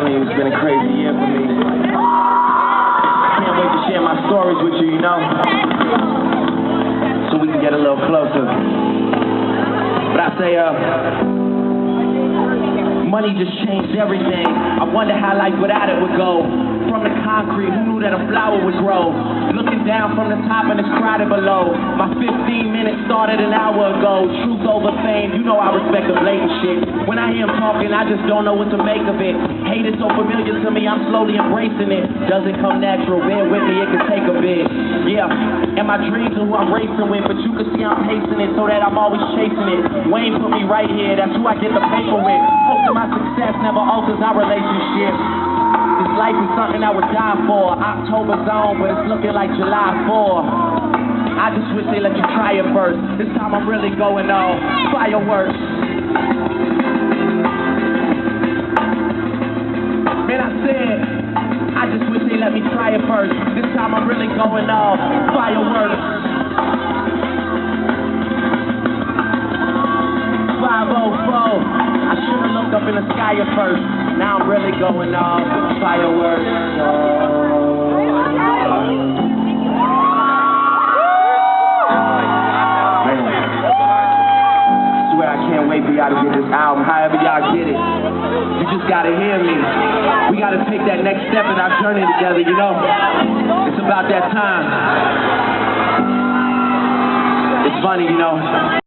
2020 has been a crazy year for me. Can't wait to share my stories with you, you know, so we can get a little closer. But I say, money just changed everything. I wonder how life without it would go. From the concrete, who knew that a flower would grow? Looking down from the top and it's crowded below. My 15 minutes started an hour ago. Truth over fame, you know I respect the blatant shit. When I hear him talking, I just don't know what to make of it. Hate is so familiar to me, I'm slowly embracing it. Doesn't come natural, bear with me, it can take a bit. Yeah, and my dreams are who I'm racing with, but you can see I'm pacing it so that I'm always chasing it. Wayne put me right here, that's who I get the paper with. Hope that my success never alters our relationship. This life is something I would die for. October's on, but it's looking like July 4. I just wish they let you try it first. This time I'm really going on fireworks. Man, I said, I just wish they let me try it first. This time I'm really going on fireworks. 504. I should have looked up in the sky at first. Now I'm really going off fireworks. Man, I swear I can't wait for y'all to get this album. However y'all get it, you just gotta hear me. We gotta take that next step in our journey together, you know? It's about that time. It's funny, you know?